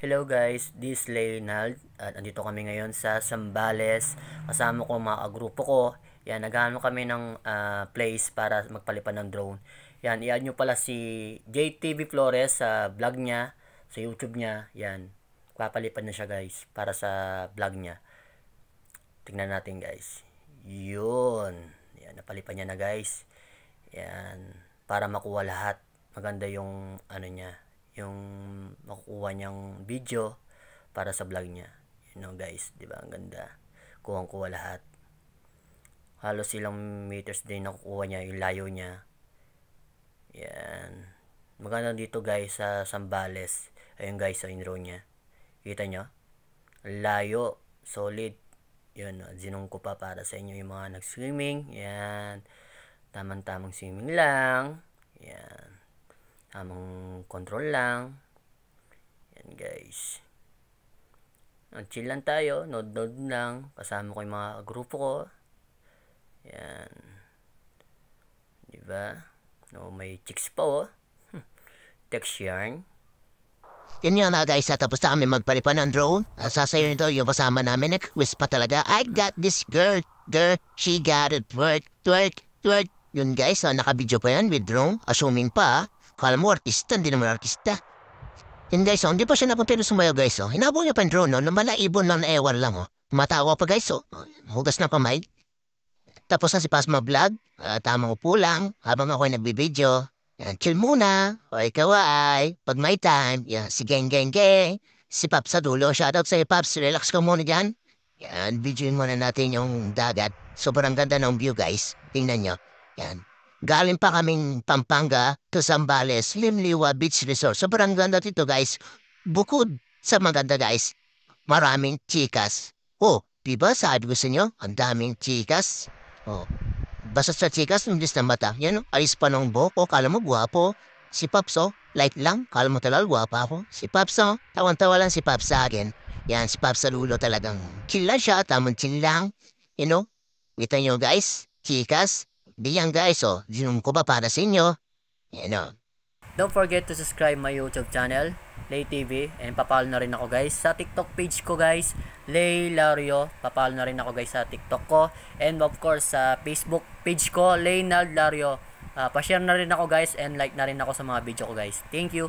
Hello guys, this is Leonald at andito kami ngayon sa Zambales. Kasama ko mga grupo ko. Yan, naghahanap kami ng place para magpalipad ng drone. Yan, i-add nyo pala si JTV Flores sa vlog niya, sa YouTube niya. Yan, papalipad na siya guys para sa vlog niya. Tingnan natin guys. Yun. Yan, napalipad niya na guys. Yan, para makuha lahat. Maganda yung ano niya, yung makukuha niyang video para sa vlog niya. You know guys, di ba? Ang ganda. Kuha lahat. Halos ilang meters din nakukuha niya, yung layo niya. Yan. Maganda dito guys sa Zambales. Ayun guys, sa drone niya. Kita nyo? Layo. Solid. Yun, zinong ko pa para sa inyo yung mga nag-swimming. Yan. Tamang-tamang swimming lang. Yan. Tamang control lang. Yan guys. Chill lang tayo. Nod-nod lang. Kasama ko yung mga grupo ko. Yan. Diba? No, may chicks pa oh. Text yarn. Yun nga na guys, tapos na kami magpalipan ng drone. Sasayo nito yung kasama namin, nag-quiz pa talaga. I got this girl, she got it, twerk. Yun guys, naka-video pa yan with drone, assuming pa. Kala mo artista, hindi naman artista. Yun guys, hindi pa siya napunta sumayo guys. Hinabong niya pa yung drone, lumalaibon lang na ewan lang. Matawa pa guys, hugas na kamay. Tapos na si Pasma Vlog, tamang upo lang, habang ako nagbibideo. Yan, chill muna, o ikaw ay, pag may time, yan, si Geng. Si Paps sa dulo, shoutout sa Paps, relax ka muna dyan. Yan, videoin muna natin yung dagat. Sobrang ganda ng view guys, tingnan nyo. Yan, galing pa kaming Pampanga to Zambales, Limliwa Beach Resort. Sobrang ganda dito guys. Bukod sa maganda guys, maraming chikas. Oh, diba sabi ko sa inyo, ang daming chikas. Oh, basta sa chikas, nandis na mata. Yan, ayos pa ng buhok ko, kala mo guwapo. Si Paps, light lang, kala mo talaga guwapa ako. Si Paps, tawan-tawa lang si Paps sa akin. Yan, si Paps sa lulo talagang chill lang siya, tamang chill lang. You know, kita nyo guys, chikas. Di yan guys, zinum ko ba para sa inyo? You know. Don't forget to subscribe my YouTube channel, Lay TV, and papalo na rin ako guys sa TikTok page ko guys, Lay Lario. Papalo na rin ako guys sa TikTok ko, and of course sa Facebook page ko, Leonald Lario. Pa-share na rin ako guys, and like na rin ako sa mga video ko guys. Thank you.